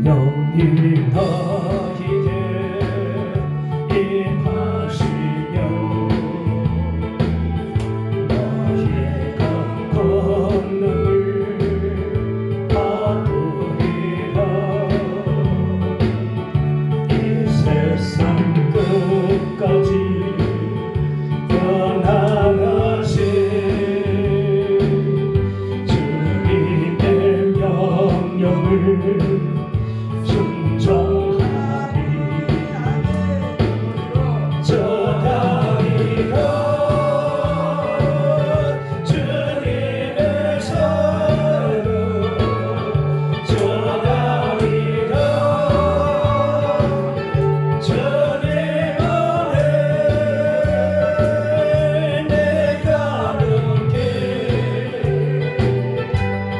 성령이 너희에게 임하시며 너희가 권능을 받으리라. 이 세상 끝까지 변함없이 주님의 명령을 순종하리. 전하리라 주님의 사랑, 전하리라 주님 안에 내 가는 길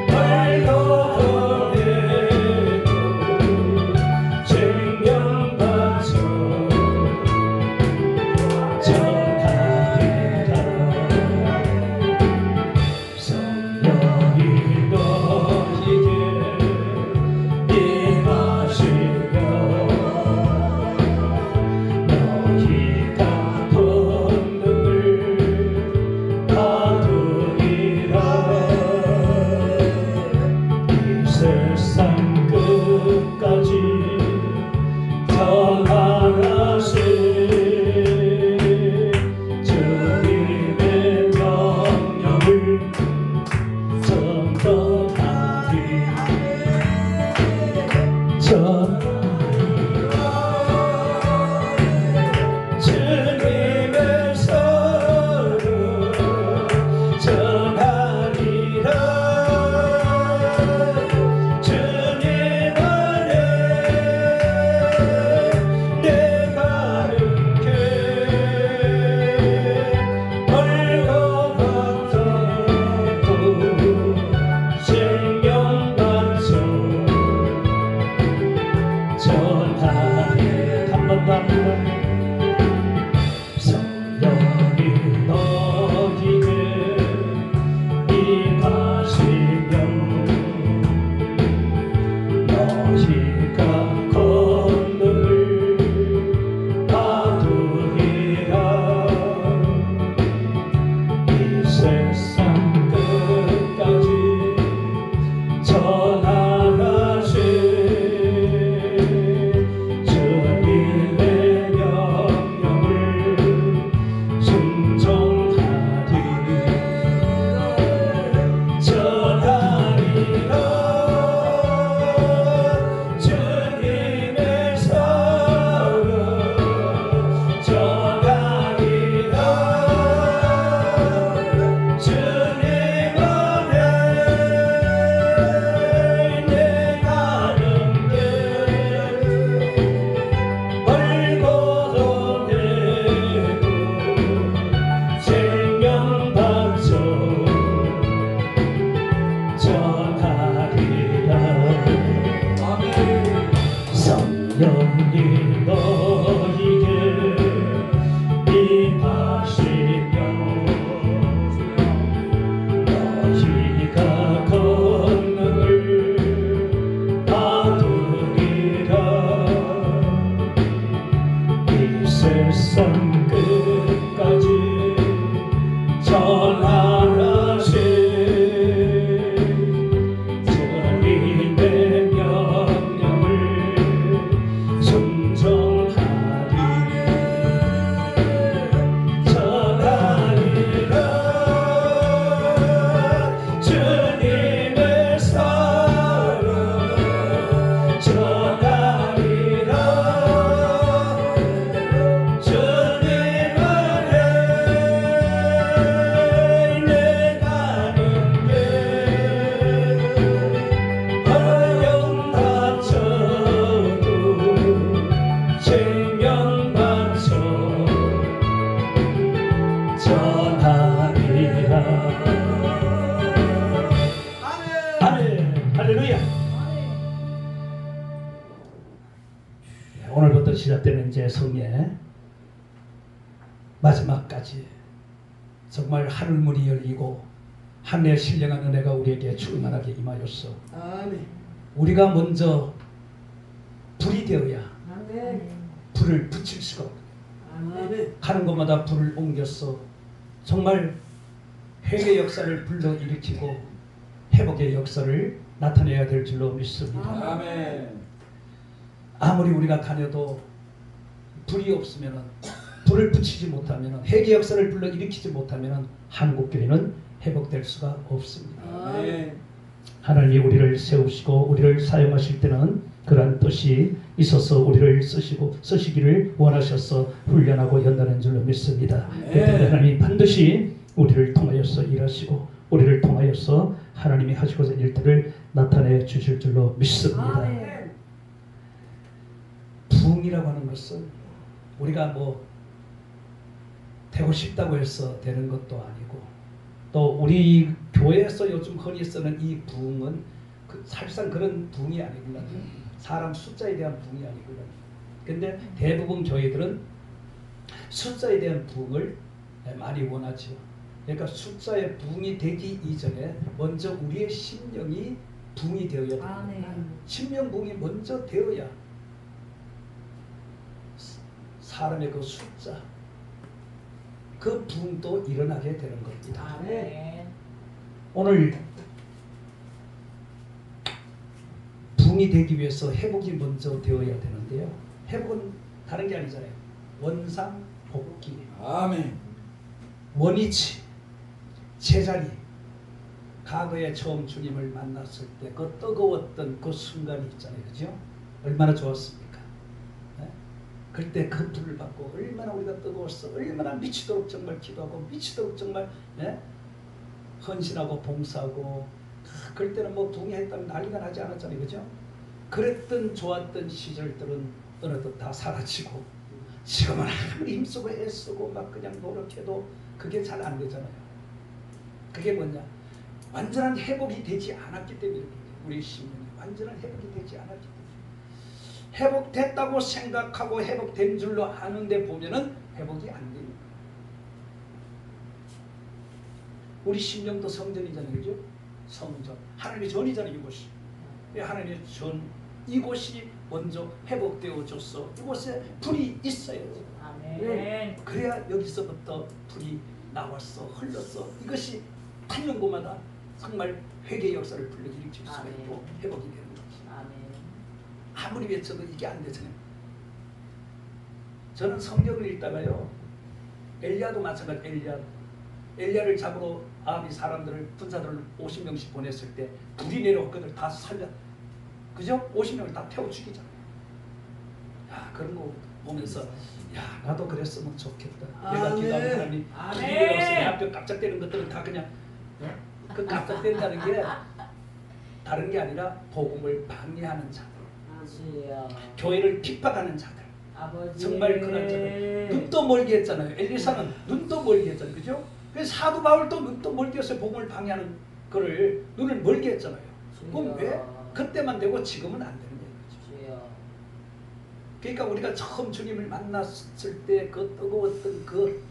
밝고 생명받쳐 전하리라. 성령이 너희에게 임하시며 너희가 권능을 받으리라. 이 세상 끝까지 전하시 주님의 명령을 전하리. 주님의 사랑 전하리라. 주님 안에 내 가는 길 벌거벗고 생명받쳐 전하리. 한 번 더 합니다. 성령이 너희에게 임하시며 너희가 권능을 받으리라. 이 세상 끝까지 전하시 주님의 명령을 순종하리. 전하리라 주님의 사랑, 전하리라 주님 안에 내 가는 길 벌고도 되고 생명받쳐 전하리라. 성령이 너희에게 임하시며 너희가 권능을 받으리라. 이 세상 끝까지 전하시 주님의 명령을 순종하리. 전하리라 주님의 사랑, 전하리라 주님 안에 내 가는 길 어려움 다쳐도 생명받쳐 전하리라. 아멘. 할렐루야. 오늘부터 시작되는 이제 성의 마지막까지 정말 하늘문이 열리고 하늘의 신령한 은혜가 우리에게 충만하게 임하였소. 아멘. 우리가 먼저 불이 되어야 불을 붙일 수가 없고 가는 곳마다 불을 옮겨서 정말 회개 역사를 불러일으키고 회복의 역사를 나타내야 될 줄로 믿습니다. 아멘. 아무리 우리가 다녀도 불이 없으면 불을 붙이지 못하면 회개 역사를 불러일으키지 못하면 한국교회는 회복될 수가 없습니다. 아멘. 하나님이 우리를 세우시고 우리를 사용하실 때는 그러한 뜻이 있어서 우리를 쓰시기를 원하셔서 훈련하고 연단한 줄로 믿습니다. 그때 하나님이 반드시 우리를 통하여서 일하시고 우리를 통하여서 하나님이 하시고자 일들을 나타내 주실 줄로 믿습니다. 부흥이라고 하는 것은 우리가 뭐 되고 싶다고 해서 되는 것도 아니고 또 우리 교회에서 요즘 흔히 쓰는 이 부흥은 사실상 그런 부흥이 아니구나. 사람 숫자에 대한 부흥이 아니구나. 근데 대부분 교회들은 숫자에 대한 부흥을 많이 원하죠. 그러니까 숫자의 부흥이 되기 이전에 먼저 우리의 심령이 부흥이 되어야 됩니다. 심령 부흥이 먼저 되어야 사람의 그 숫자 그 부흥도 일어나게 되는 겁니다. 오늘 부흥이 되기 위해서 회복이 먼저 되어야 되는데요. 회복은 다른 게 아니잖아요. 원상복귀. 아멘. 원위치, 제자리. 과거에 처음 주님을 만났을 때 그 뜨거웠던 그 순간이 있잖아요. 그죠? 얼마나 좋았습니까? 네? 그때 그 불을 받고 얼마나 우리가 뜨거웠어. 얼마나 미치도록 정말 기도하고 미치도록 정말 헌신하고 봉사하고 그럴 때는 뭐 동의했다면 난리가 나지 않았잖아요. 그죠? 그랬던 좋았던 시절들은 어느덧 다 사라지고 지금은 아무리 힘쓰고 애쓰고 막 그냥 노력해도 그게 잘 안 되잖아요. 그게 뭐냐? 완전한 회복이 되지 않았기 때문에 우리 심령이 완전한 회복이 되지 않았기 때문에 회복됐다고 생각하고 회복된 줄로 아는데 보면은 회복이 안 됩니다. 우리 심령도 성전이잖아요. 그죠? 성전. 하나님의 전이잖아요. 이곳이. 하나님의 전. 이곳이 먼저 회복되어졌어. 이곳에 불이 있어야지. 아멘. 그래야 여기서부터 불이 나왔어. 흘렀어. 이것이 닿는 곳마다 정말 회개의 역사를 불러일으킬 수가 있고 회복이 되는 거지. 아무리 외쳐도 이게 안 되잖아요. 저는 성경을 읽다가요. 엘리야도 마찬가지. 엘리야를 잡으러 아합이 사람들을 군사들을 50명씩 보냈을 때 불이 내려왔거든. 다 살려. 그죠? 50명을 다 태워 죽이잖아요. 야, 그런 거 보면서 야, 나도 그랬으면 좋겠다. 내가 기도하면 하나님 불이 내려와서 내 앞에 깜짝대는 것들은 다 그냥 그 깜짝댄다는 게 다른 게 아니라 복음을 방해하는 자들, 교회를 핍박하는 자들, 정말 그런 자들. 눈도 멀게 했잖아요. 엘리사는 눈도 멀게 했잖아요. 그죠? 그래서 사도 바울도 눈도 멀게 해서 복음을 방해하는 거를 눈을 멀게 했잖아요. 그럼 왜 그때만 되고 지금은 안 되는 거죠? 그러니까 우리가 처음 주님을 만났을 때 그 뜨거웠던 그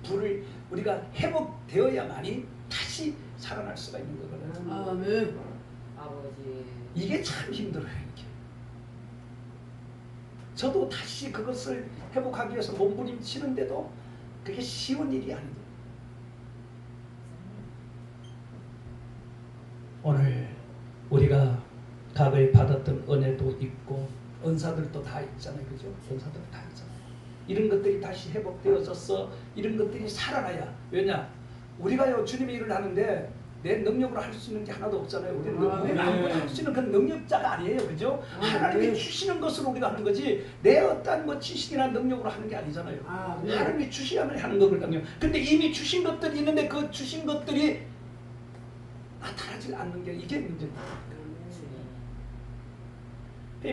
불을 우리가 회복되어야만이 다시 살아날 수가 있는 거거든요. 아멘. 이게 참 힘들어요. 이렇게. 저도 다시 그것을 회복하기 위해서 몸부림치는데도 그게 쉬운 일이 아니에요. 오늘 우리가 과거에 받았던 은혜도 있고 은사들도 다 있잖아요. 그죠? 은사들 다 있잖아요. 이런 것들이 다시 회복되어져서 이런 것들이 살아나야. 왜냐? 우리가요 주님의 일을 하는데 내 능력으로 할 수 있는 게 하나도 없잖아요. 우리는 우리는 아무것도 할 수 있는 그런 능력자가 아니에요. 그죠? 하나님이 주시는 것으로 우리가 하는 거지 내 어떤 뭐 지식이나 능력으로 하는 게 아니잖아요. 하나님이 주시야만 하는 거거든요. 근데 이미 주신 것들이 있는데 그 주신 것들이 나타나지 않는 게 이게 문제입니다.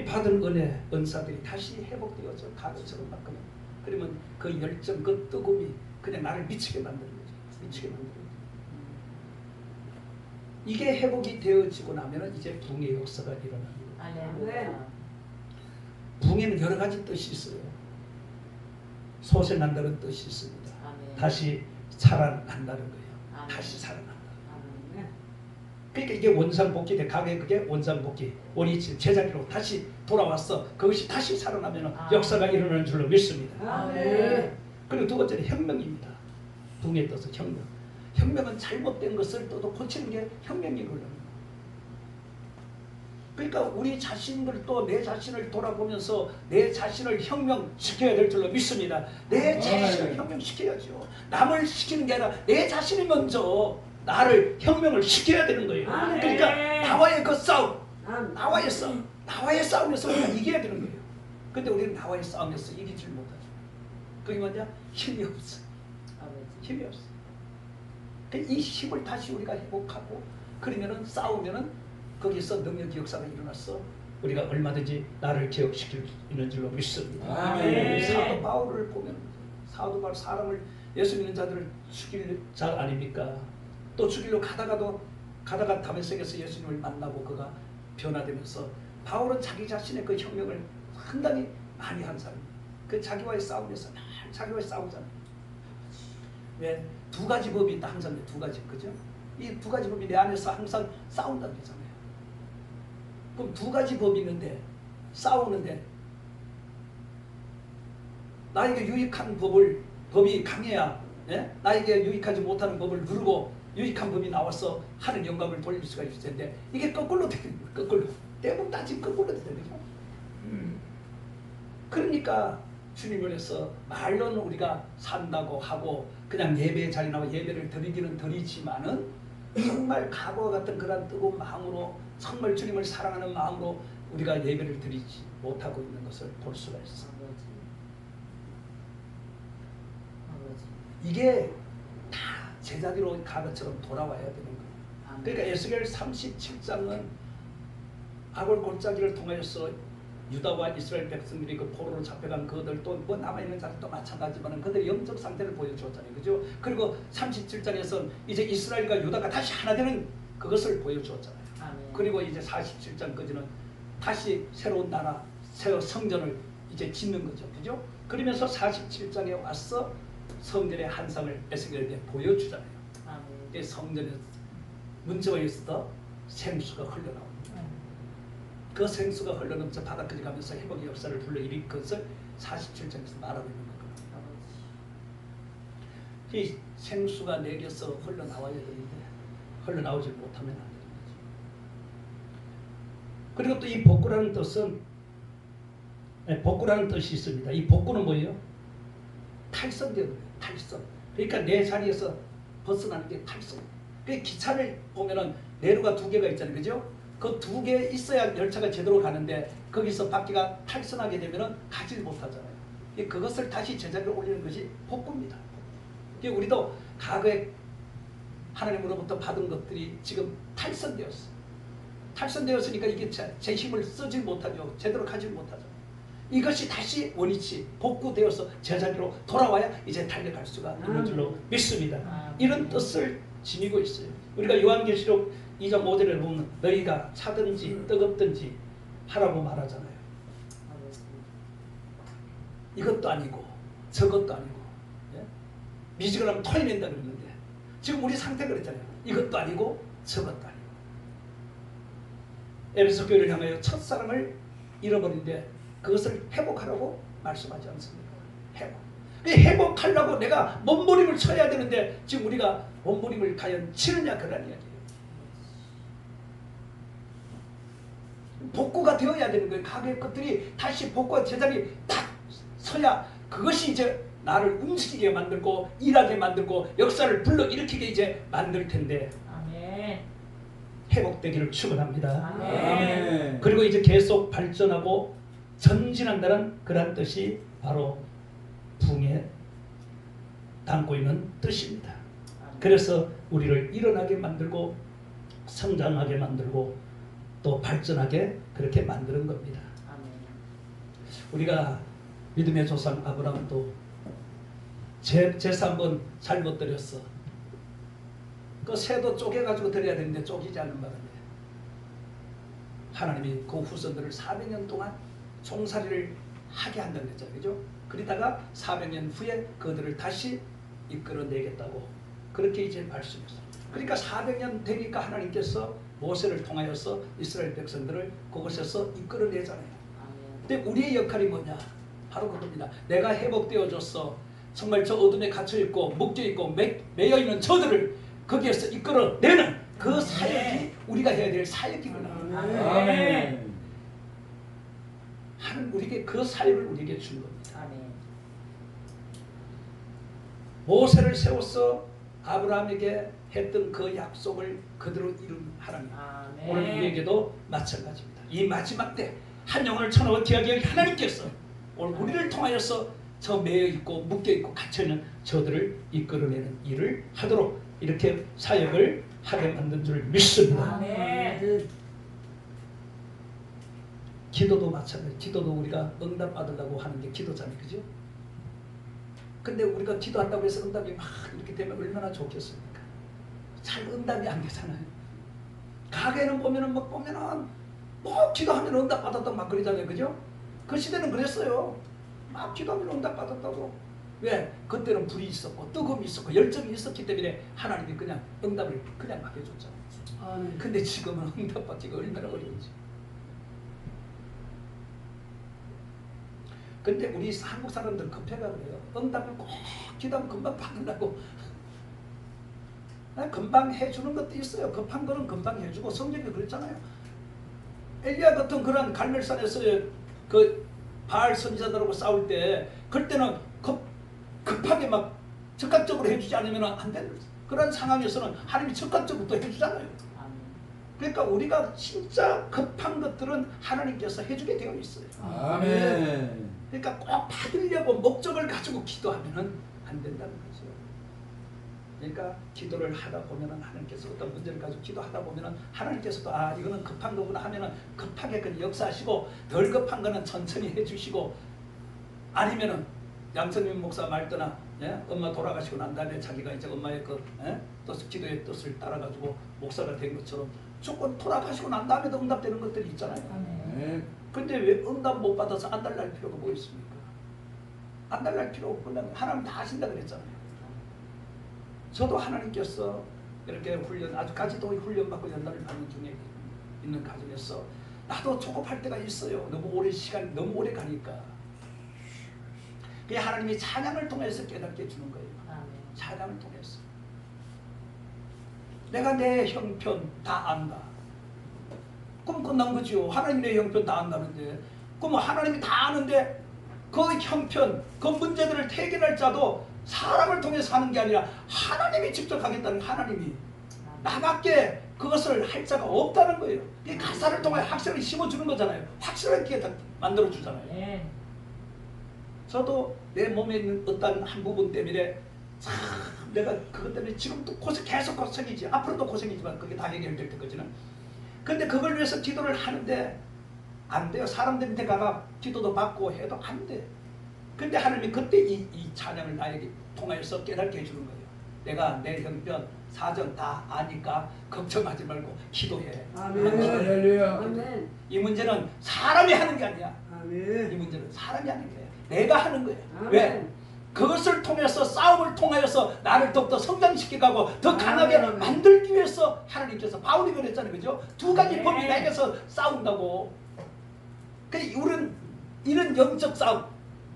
받은 은혜, 은사들이 다시 회복되어져 가루처럼 바꾸면 그러면 그 열정, 그 뜨거움이 그냥 나를 미치게 만드는 거죠. 미치게 만드는 거죠. 이게 회복이 되어지고 나면 이제 붕의 역사가 일어납니다. 붕에는 여러 가지 뜻이 있어요. 소생한다는 뜻이 있습니다. 다시 살아난다는 거예요. 다시 살아난다. 그러니까 이게 원상복귀 돼. 가게 그게 원상복귀. 우리 제자리로 다시 돌아왔어. 그것이 다시 살아나면 역사가 일어나는 줄로 믿습니다. 그리고 두 번째는 혁명입니다. 붕에 떠서 혁명. 혁명은 잘못된 것을 또 고치는 게 혁명이거든요. 그러니까 우리 자신들 또 내 자신을 돌아보면서 내 자신을 혁명시켜야 될 줄로 믿습니다. 내 자신을 혁명시켜야죠. 남을 시키는 게 아니라 내 자신이 먼저 나를 혁명을 시켜야 되는 거예요. 그러니까 나와의 그 싸움, 나와의 싸움에서 우리가 이겨야 되는 거예요. 근데 우리는 나와의 싸움에서 이기질 못하죠. 그게 뭐냐? 힘이 없어. 힘이 없어. 이 힘을 다시 우리가 회복하고 그러면은 싸우면은 거기서 능력 역사가 일어났어. 우리가 얼마든지 나를 기억시킬 수 있는 줄로 믿습니다. 사도 바울을 보면 사도 바울 사람을 예수 믿는 자들을 죽일 자 아닙니까? 또 죽이려 가다가 다메섹에서 예수님을 만나고 그가 변화되면서 바울은 자기 자신의 그 혁명을 상당히 많이 한 사람이에요. 그 자기와의 싸움에서 늘 자기와의 싸우잖아요. 왜? 두 가지 법이 있다. 항상 두 가지. 그죠? 이 두 가지 법이 내 안에서 항상 싸운다는 거잖아요. 그럼 두 가지 법이 있는데 싸우는데 나에게 유익한 법이 강해야 나에게 유익하지 못하는 법을 누르고 유익한 법이 나와서 하는 영감을 돌릴 수가 있을 텐데 이게 거꾸로 되는 거예요. 거꾸로. 대부분 다 지금 거꾸로 되는 거죠. 그러니까 주님을 위해서 말로는 우리가 산다고 하고 그냥 예배 자리 나와 예배를 드리기는 드리지만은 정말 과거와 같은 그런 뜨거운 마음으로 정말 주님을 사랑하는 마음으로 우리가 예배를 드리지 못하고 있는 것을 볼 수가 있어. 이게 다 제자리로 과거처럼 돌아와야 되는 거예요. 그러니까 에스겔 37장은 아골 골짜기를 통해서 유다와 이스라엘 백성들이 그 포로로 잡혀간 그들 또 뭐 남아있는 자들도 마찬가지지만 그들의 영적 상태를 보여주었잖아요. 그죠? 그리고 37장에서는 이제 이스라엘과 유다가 다시 하나 되는 그것을 보여주었잖아요. 그리고 이제 47장까지는 다시 새로운 나라, 새로운 성전을 이제 짓는 거죠. 그죠? 그러면서 47장에 와서 성전의 한상을 에스겔에게 보여주잖아요. 이 성전의 문제에서 생수가 흘러나옵니다. 그 생수가 흘러넘쳐 바닥까지 가면서 회복의 역사를 불러일으킨 것을 47장에서 말하고 있는 거거든요. 이 생수가 내게서 흘러나와야 되는데 흘러나오지 못하면 안 되는 거죠. 그리고 또 이 복구라는 뜻은 복구라는 뜻이 있습니다. 이 복구는 뭐예요? 탈선되는 거예요. 탈선. 그러니까 내 자리에서 벗어나는 게 탈선. 그 기차를 보면은 내루가 두 개가 있잖아요. 그죠? 그 두 개 있어야 열차가 제대로 가는데 거기서 바퀴가 탈선하게 되면은 가지 못하잖아요. 그것을 다시 제자리로 올리는 것이 복구입니다. 우리도 과거에 하나님으로부터 받은 것들이 지금 탈선되었어. 탈선되었으니까 이게 제 힘을 쓰지 못하죠. 제대로 가지 못하죠. 이것이 다시 원위치 복구되어서 제자리로 돌아와야 이제 달려갈 수가 있는 줄로 믿습니다. 이런 뜻을 지니고 있어요. 우리가 요한계시록 2장 5절에 보면 너희가 차든지 뜨겁든지 하라고 말하잖아요. 이것도 아니고 저것도 아니고 미지근하면 토해낸다 그러는데 지금 우리 상태가 그랬잖아요. 이것도 아니고 저것도 아니고 에베소 교회를 향하여 첫사랑을 잃어버린데 그것을 회복하라고 말씀하지 않습니까? 회복하려고 내가 몸부림을 쳐야 되는데 지금 우리가 몸부림을 과연 치느냐 그런 이야기예요. 복구가 되어야 되는 거예요. 과거의 것들이 다시 복구가 제자리 딱 서야 그것이 이제 나를 움직이게 만들고 일하게 만들고 역사를 불러일으키게 이제 만들 텐데 아멘. 회복되기를 축원합니다. 아멘. 그리고 이제 계속 발전하고 전진한다는 그런 뜻이 바로 붕에 담고 있는 뜻입니다. 그래서 우리를 일어나게 만들고 성장하게 만들고 또 발전하게 그렇게 만드는 겁니다. 우리가 믿음의 조상 아브라함도 제사 한번 잘못 드렸어. 그 새도 쪼개가지고 드려야 되는데 쪼개지 않는 바람에 하나님이 그 후손들을 400년 동안 종살이를 하게 한다고 했잖아요. 그죠? 그러다가 400년 후에 그들을 다시 이끌어내겠다고 그렇게 이제 말씀했어요. 그러니까 400년 되니까 하나님께서 모세를 통하여서 이스라엘 백성들을 그곳에서 이끌어내잖아요. 근데 우리의 역할이 뭐냐? 바로 그겁니다. 내가 회복되어졌어. 정말 저 어둠에 갇혀있고 묶여있고 매여 있는 저들을 거기에서 이끌어내는 그 사역이 우리가 해야 될 사역이구나. 아멘. 하나님 우리에게 그 사역을 우리에게 준 겁니다. 아멘. 모세를 세워서 아브라함에게 했던 그 약속을 그대로 이룬 하나님. 아멘. 오늘 우리에게도 마찬가지입니다. 이 마지막 때 한 영혼을 천하고 기하게 하신 하나님께서 오늘 우리를 통하여서 저 매여있고 묶여있고 갇혀있는 저들을 이끌어내는 일을 하도록 이렇게 사역을 하게 만든 줄 믿습니다. 아멘. 기도도 마찬가지. 기도도 우리가 응답 받으려고 하는 게 기도잖아요. 그죠? 근데 우리가 기도한다고 해서 응답이 막 이렇게 되면 얼마나 좋겠습니까? 잘 응답이 안 되잖아요. 가게는 보면은 뭐 기도하면 응답 받았다고 막 그러잖아요. 그죠? 그 시대는 그랬어요. 막 기도하면 응답 받았다고. 왜? 그때는 불이 있었고 뜨거움이 있었고 열정이 있었기 때문에 하나님이 그냥 응답을 그냥 막 해줬잖아요. 근데 지금은 응답 받기가 얼마나 어려운지. 근데 우리 한국 사람들 급해가 그래요. 응답을 꼭 기도하면 금방 받으려고. 금방 해주는 것도 있어요. 급한 거는 금방 해주고 성경이 그랬잖아요. 엘리야 같은 그런 갈멜산에서 그 바알 선지자들하고 싸울 때 그때는 급하게 막 즉각적으로 해주지 않으면 안 되는 그런 상황에서는 하나님이 즉각적으로 또 해주잖아요. 그러니까 우리가 진짜 급한 것들은 하나님께서 해주게 되어 있어요. 아멘. 그러니까 꼭 받으려고 목적을 가지고 기도하면 안 된다는 거죠. 그러니까 기도를 하다 보면은 하나님께서 어떤 문제를 가지고 기도하다 보면은 하나님께서도 이거는 급한 거구나 하면은 급하게 그 역사하시고 덜 급한 거는 천천히 해주시고 아니면은 양선민 목사 말떠나 엄마 돌아가시고 난 다음에 자기가 이제 엄마의 그 기도의 뜻을 따라가지고 목사가 된 것처럼 조금 돌아가시고 난 다음에도 응답되는 것들이 있잖아요. 근데 왜 응답 못 받아서 안달날 필요가 뭐 있습니까? 안달날 필요 없고 하나님 다 하신다 그랬잖아요. 저도 하나님께서 이렇게 아직까지도 훈련받고 연단을 받는 중에 있는 가정에서 나도 조급할 때가 있어요. 너무 오래 가니까. 그게 하나님이 찬양을 통해서 깨닫게 해주는 거예요. 찬양을 통해서. 내가 내 형편 다 안다. 그럼 끝난 거죠. 하나님 내 형편 다 안다는데. 그럼 하나님이 다 아는데 그 형편, 그 문제들을 해결할 자도 사람을 통해서 하는 게 아니라 하나님이 직접 하겠다는 하나님이 나밖에 그것을 할 자가 없다는 거예요. 이 가사를 통해 확신을 심어주는 거잖아요. 확실하게 만들어주잖아요. 저도 내 몸에 있는 어떤 한 부분 때문에 참 내가 그것 때문에 지금도 계속 고생이지. 앞으로도 고생이지만 그게 다 해결될 때까지는. 근데 그걸 위해서 기도를 하는데 안 돼요. 사람들한테 가가 기도도 받고 해도 안 돼. 근데 하나님이 그때 이 찬양을 나에게 통하여서 깨닫게 해주는 거예요. 내가 내 형편 사정 다 아니까 걱정하지 말고 기도해. 아멘. 할렐루야. 아멘. 이 문제는 사람이 하는 게 아니야. 아멘. 이 문제는 사람이 하는 거야. 내가 하는 거야. 아멘. 왜? 그것을 통해서 싸움을 통하여서 나를 더욱더 성장시켜가고 더 강하게 아멘. 만들기 위해서 하나님께서 바울이 그랬잖아요. 그죠? 두 가지 법이 나에게서 싸운다고. 우리는 이런 영적 싸움,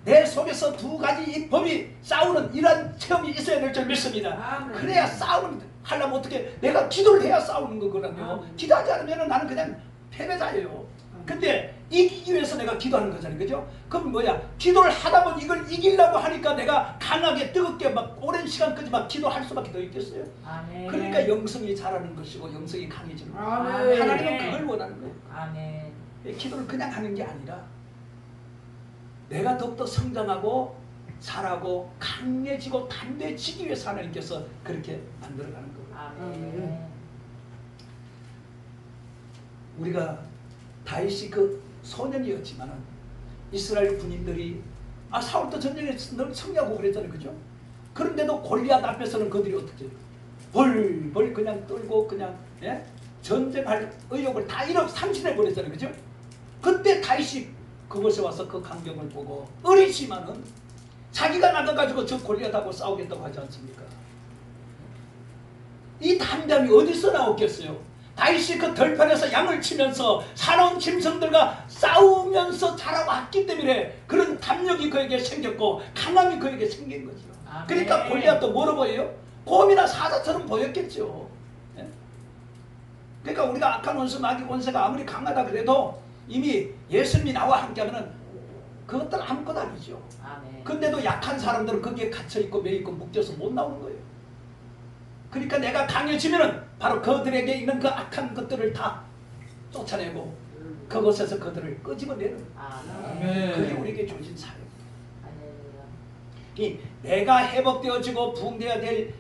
내 속에서 두 가지 이 법이 싸우는 이러한 체험이 있어야 될 줄 믿습니다. 아멘. 그래야 싸움을 하려면 어떻게 내가 기도를 해야 싸우는 거거든요. 기도하지 않으면 나는 그냥 패배자예요. 근데 이기기 위해서 내가 기도하는 거잖아요. 그죠? 그럼 뭐야? 기도를 하다 보면 이걸 이기려고 하니까 내가 강하게 뜨겁게 막 오랜 시간까지 막 기도할 수밖에 더 있겠어요? 아멘. 그러니까 영성이 자라는 것이고 영성이 강해지는 거예요. 아멘. 하나님은 그걸 원하는 거예요. 아멘. 기도를 그냥 하는 게 아니라 내가 더욱더 성장하고 잘하고 강해지고 담대해지기 위해서 하나님께서 그렇게 만들어가는 거예요. 아멘. 우리가 다윗이 그 소년이었지만은 이스라엘 군인들이 사울도 전쟁에 늘 승리하고 그랬잖아요. 그죠? 그런데도 골리앗 앞에서는 그들이 어떻게 벌벌 그냥 떨고 그냥 전쟁할 의욕을 다 상실해 버렸잖아요. 그죠? 그때 다윗이 그곳에 와서 그 광경을 보고 어리지만은 자기가 나가가지고 저 골리앗하고 싸우겠다고 하지 않습니까? 이 담대함이 어디서 나왔겠어요? 다윗이 그 들판에서 양을 치면서 사나운 짐승들과 싸우면서 자라왔기 때문에 그런 담력이 그에게 생겼고 강함이 그에게 생긴 거죠. 그러니까 골리앗도 뭐로 보여요? 곰이나 사자처럼 보였겠죠. 예? 그러니까 우리가 악한 원수 마귀 원수가 아무리 강하다 그래도 이미 예수님이 나와 함께하면 그것들 아무것도 아니죠. 근데도 약한 사람들은 거기에 갇혀있고 매있고 묶여서 못 나오는 거예요. 그러니까 내가 강해지면은 바로 그들에게 있는 그 악한 것들을 다 쫓아내고 그곳에서 그들을 끄집어내는 그게 우리에게 주어진 사역입니다. 이 내가 회복되어지고 부흥되어야 될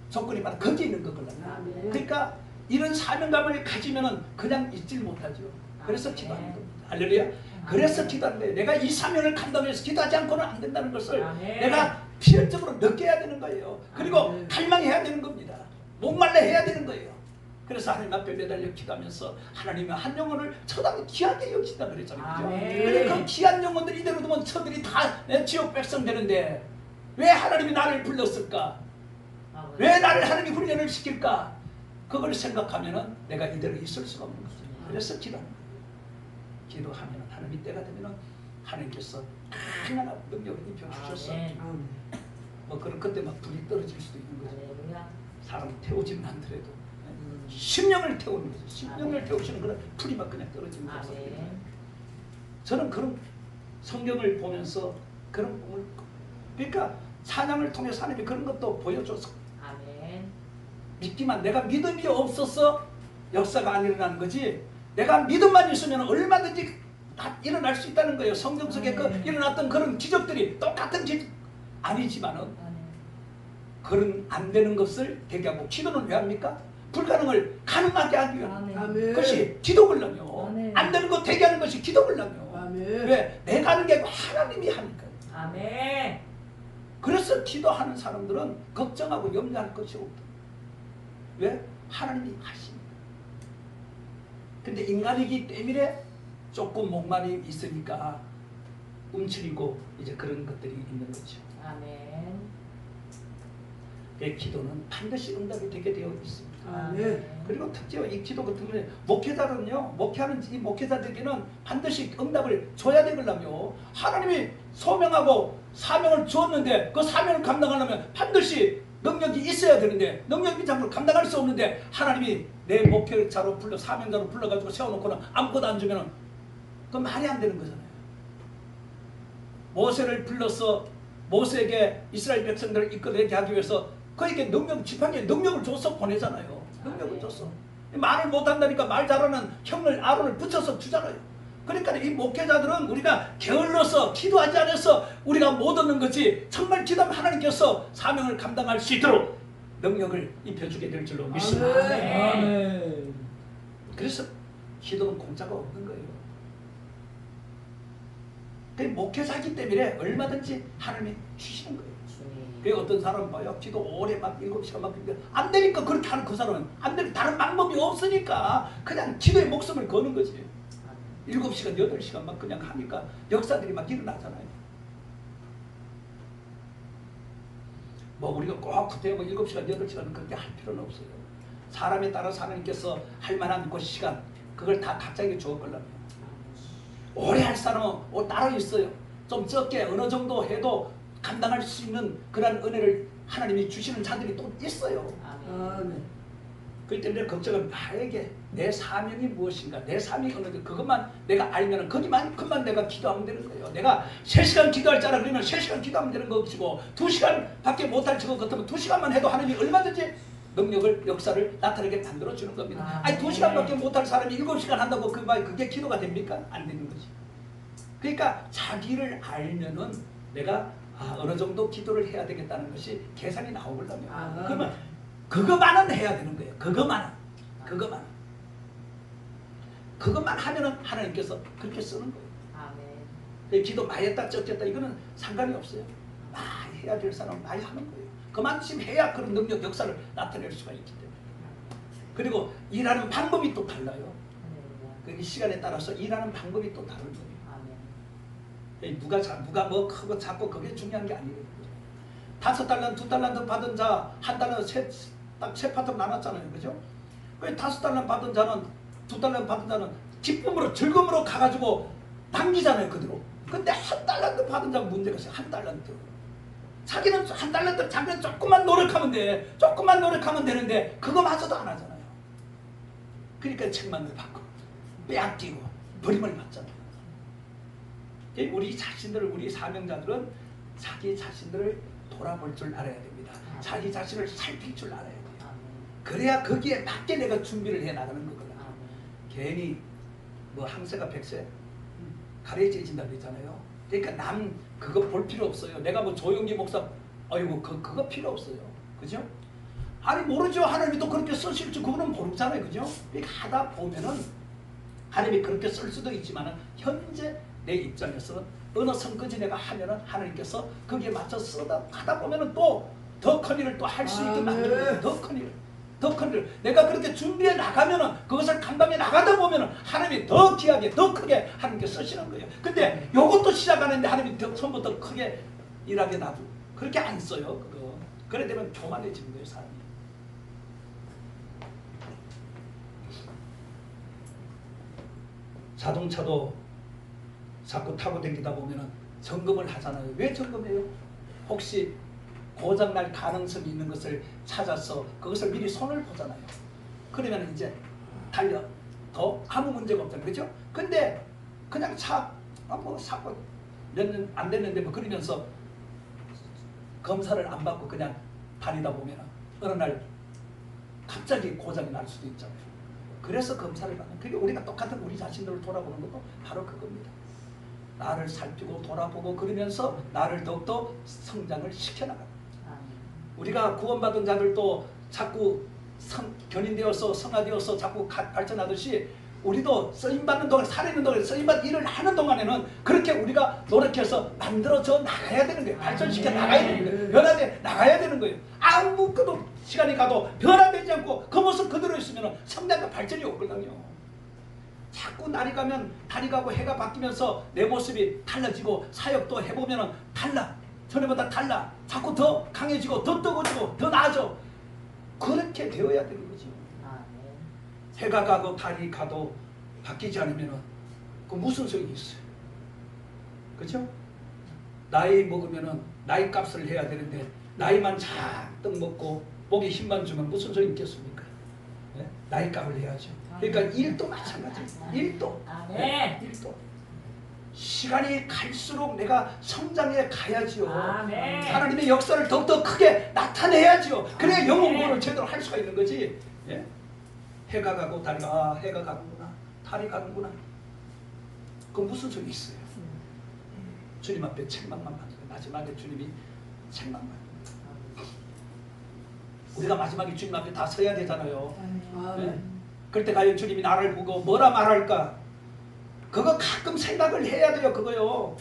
조건이 바로 거기에 있는 거거든요. 그러니까 이런 사명감을 가지면은 그냥 있질 못하죠. 그래서 기도하는 겁니다. 할렐루야. 그래서 기도하는 거예요. 내가 이 사명을 감당해서 기도하지 않고는 안 된다는 것을 내가 필연적으로 느껴야 되는 거예요. 그리고 갈망해야 되는 겁니다. 목말라 해야 되는 거예요. 그래서 하나님 앞에 매달려 기도하면서 하나님의 한 영혼을 처단히 귀하게 여기신다 그랬잖아요. 그죠? 근데 그 귀한 영혼들 이대로 두면 저들이 다 지옥 백성 되는데 왜 하나님이 나를 불렀을까? 왜 나를 하나님이 훈련을 시킬까? 그걸 생각하면은 내가 이대로 있을 수가 없는 거죠. 그래서 기도하는 거예요. 기도하면 하나님이 때가 되면은 하나님께서 하나님 능력을 입혀주셔서 뭐 그런 그때 막 불이 떨어질 수도 있는 거죠. 사람 태우지는 않더라도 심령을 태우는 거죠. 심령을 태우시는 그런 불이 막 그냥 떨어지는 거죠. 저는 그런 성경을 보면서 그런 꿈을 그러니까 찬양을 통해서 하나님이 그런 것도 보여줘서 믿기만 내가 믿음이 없어서 역사가 안 일어나는 거지 내가 믿음만 있으면 얼마든지 다 일어날 수 있다는 거예요. 성경 속에 그 일어났던 그런 기적들이 똑같은 기적 아니지만은 그런 안 되는 것을 대기하고 기도는 왜 합니까? 불가능을 가능하게 하기 위한 그것이 기도 걸라며 안 되는 거 대기하는 것이 기도 걸라며 왜? 내가 하는 게 아니고 하나님이 하니까요. 그래서 기도하는 사람들은 걱정하고 염려할 것이 없다. 왜? 하나님이 하십니다. 근데 인간이기 때문에 조금 목말이 있으니까 움츠리고 이제 그런 것들이 있는 거죠. 내 기도는 반드시 응답이 되게 되어 있습니다. 그리고 특히요 이 기도 같은 경우에 목회자는요 목회하는 이 목회자들에게는 반드시 응답을 줘야 되거든요. 하나님이 소명하고 사명을 주었는데 그 사명을 감당하려면 반드시 능력이 있어야 되는데 능력이 자꾸 감당할 수 없는데 하나님이 내 목회자로 불러 사명자로 불러가지고 세워놓고는 아무것도 안 주면은 그 말이 안 되는 거잖아요. 모세를 불러서 모세에게 이스라엘 백성들을 이끌게 하기 위해서 그에게 능력 지팡이에 능력을 줘서 보내잖아요. 능력을 줬어. 말을 못한다니까 말 잘하는 형을 아론을 붙여서 주잖아요. 그러니까 이 목회자들은 우리가 게을러서 기도하지 않아서 우리가 못 얻는 거지 정말 기도하면 하나님께서 사명을 감당할 수 있도록 능력을 입혀주게 될 줄로 믿습니다. 그래서 기도는 공짜가 없는 거예요. 목회자이기 때문에 얼마든지 하나님이 주시는 거예요. 그 어떤 사람은 봐요. 기도 오래 막 7시간 막 안 되니까 그렇게 하는 그 사람은 안 되니까 다른 방법이 없으니까 그냥 기도에 목숨을 거는 거지. 7시간 8시간 막 그냥 하니까 역사들이 막 일어나잖아요. 뭐 우리가 꼭 그때 뭐 7시간 8시간 그렇게 할 필요는 없어요. 사람에 따라서 하나님께서 할 만한 그 시간 그걸 다 각자에게 주었거든요. 오래 할 사람은 따로 있어요. 좀 적게 어느 정도 해도 감당할 수 있는 그런 은혜를 하나님이 주시는 자들이 또 있어요. 그렇기 때문에 걱정은 나에게 내 사명이 무엇인가 내 사명이 어느 그것만 내가 알면 그것만 내가 기도하면 되는 거예요. 내가 3시간 기도할 줄 알아 그러면 3시간 기도하면 되는 것이고 2시간밖에 못할 것 같으면 2시간만 해도 하나님이 얼마든지 능력을 역사를 나타나게 만들어주는 겁니다. 아니 2시간밖에 못할 사람이 7시간 한다고 그게 기도가 됩니까? 안 되는 거지. 그러니까 자기를 알면은 내가 어느 정도 기도를 해야 되겠다는 것이 계산이 나오거든요. 그러면 그것만은 해야 되는 거예요. 그것만 하면은 하나님께서 그렇게 쓰는 거예요. 기도 많이 했다 적겠다 이거는 상관이 없어요. 많이 해야 될 사람은 많이 하는 거예요. 그만큼 해야 그런 능력 역사를 나타낼 수가 있기 때문에. 그리고 일하는 방법이 또 달라요. 그 시간에 따라서 일하는 방법이 또 다른 거예요. 누가 뭐 크고 작고 그게 중요한 게 아니에요. 5달란트, 2달란트 받은 자, 1달란트, 딱 세 파트로 나눴잖아요. 그죠? 그 5달러 받은 자는 2달러 받은 자는 기쁨으로 즐거움으로 가가지고 남기잖아요. 그대로. 근데 1달란트 받은 자는 문제가 있어요. 1달란트. 자기는 1달란트 자기는 조금만 노력하면 돼. 조금만 노력하면 되는데 그거마저도 안 하잖아요. 그러니까 책망을 받고 빼앗기고 버림을 받잖아요. 우리 자신들을 우리 사명자들은 자기 자신들을 돌아볼 줄 알아야 됩니다. 자기 자신을 살필 줄 알아야 돼요. 그래야 거기에 맞게 내가 준비를 해 나가는 거거든. 괜히 뭐 항세가 백세 가려져진다 그랬잖아요. 그러니까 남 그거 볼 필요 없어요. 내가 뭐 조용기 목사 아이고 그거 필요 없어요. 그죠? 아니 모르죠. 하나님이 또 그렇게 쓰실 줄 그거는 모르잖아요. 그죠? 그러니까 하다 보면은 하나님이 그렇게 쓸 수도 있지만은 현재 내 입장에서는 어느 선까지 내가 하면은 하나님께서 거기에 맞춰 쓰다 하다 보면은 또 더 큰 일을 또 할 수 있게 만들어요. 더 큰 일을. 더 큰 일을. 내가 그렇게 준비해 나가면은 그것을 감당해 나가다 보면은 하나님이 더 귀하게 더 크게 하나님께 쓰시는 거예요. 근데 요것도 시작하는데 하나님이 더 처음부터 크게 일하게 놔두고 그렇게 안 써요. 그거. 그래 되면 교만해지는 거예요. 사람이. 자동차도 자꾸 타고 다니다 보면은 점검을 하잖아요. 왜 점검해요? 혹시 고장날 가능성이 있는 것을 찾아서 그것을 미리 손을 보잖아요. 그러면 이제 달려 더 아무 문제가 없잖아요. 그죠? 근데 그냥 차 뭐 사고 몇 년 안 됐는데 뭐 그러면서 검사를 안 받고 그냥 다니다 보면 어느 날 갑자기 고장이 날 수도 있잖아요. 그래서 검사를 받는. 그게 우리가 똑같은 우리 자신들을 돌아보는 것도 바로 그겁니다. 나를 살피고 돌아보고 그러면서 나를 더욱더 성장을 시켜나가는. 우리가 구원받은 자들도 자꾸 견인되어서 성화되어서 자꾸 발전하듯이 우리도 쓰임받는 동안 살아있는 동안 쓰임받는 일을 하는 동안에는 그렇게 우리가 노력해서 만들어져 나가야 되는 거예요. 발전시켜 나가야 되는 거예요. 변화돼 나가야 되는 거예요. 아무것도 시간이 가도 변화되지 않고 그 모습 그대로 있으면 성장과 발전이 없거든요. 자꾸 날이 가면 달이 가고 해가 바뀌면서 내 모습이 달라지고 사역도 해보면 달라. 전에보다 달라. 자꾸 더 강해지고 더 뜨거워지고 더 나아져. 그렇게 되어야 되는 거죠. 해가 가고 달이 가도 바뀌지 않으면 그 무슨 소용이 있어요. 그렇죠? 나이 먹으면 나이 값을 해야 되는데 나이만 잔뜩 먹고 목에 힘만 주면 무슨 소용이 있겠습니까? 네? 나이 값을 해야죠. 그러니까 일도 마찬가지예요. 일도. 네? 일도. 시간이 갈수록 내가 성장해 가야지요. 하나님의 역사를 더욱더 크게 나타내야지요. 그래야 영혼구원을 제대로 할 수가 있는 거지. 예? 해가 가고 달이 해가 가는구나. 달이 가는구나. 그 무슨 소리 있어요? 주님 앞에 책망만 받는 거예요. 마지막에 주님이 책망만 받는 거예요. 우리가 마지막에 주님 앞에 다 서야 되잖아요. 예? 그럴 때 과연 주님이 나를 보고 뭐라 말할까? 그거 가끔 생각을 해야 돼요. 그거요.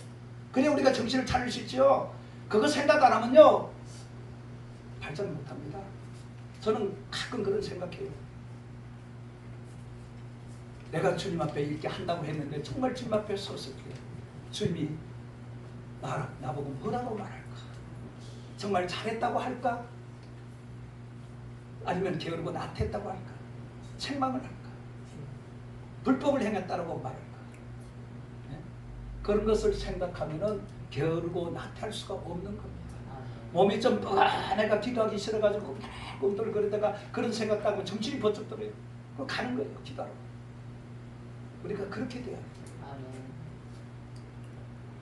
그래야 우리가 정신을 차릴 수 있죠. 그거 생각 안 하면요 발전을 못합니다. 저는 가끔 그런 생각해요. 내가 주님 앞에 이렇게 한다고 했는데 정말 주님 앞에 섰을 때 주님이 나보고 뭐라고 말할까? 정말 잘했다고 할까? 아니면 게으르고 나태했다고 할까? 책망을 할까? 불법을 행했다고 말할까? 그런 것을 생각하면은 게으르고 나태할 수가 없는 겁니다. 몸이 좀 내가 기도하기 싫어가지고 꿈틀거리다가 그런 생각하고 정신이 번쩍 들어요. 그거 가는 거예요. 기도하러. 우리가 그렇게 돼야 돼요.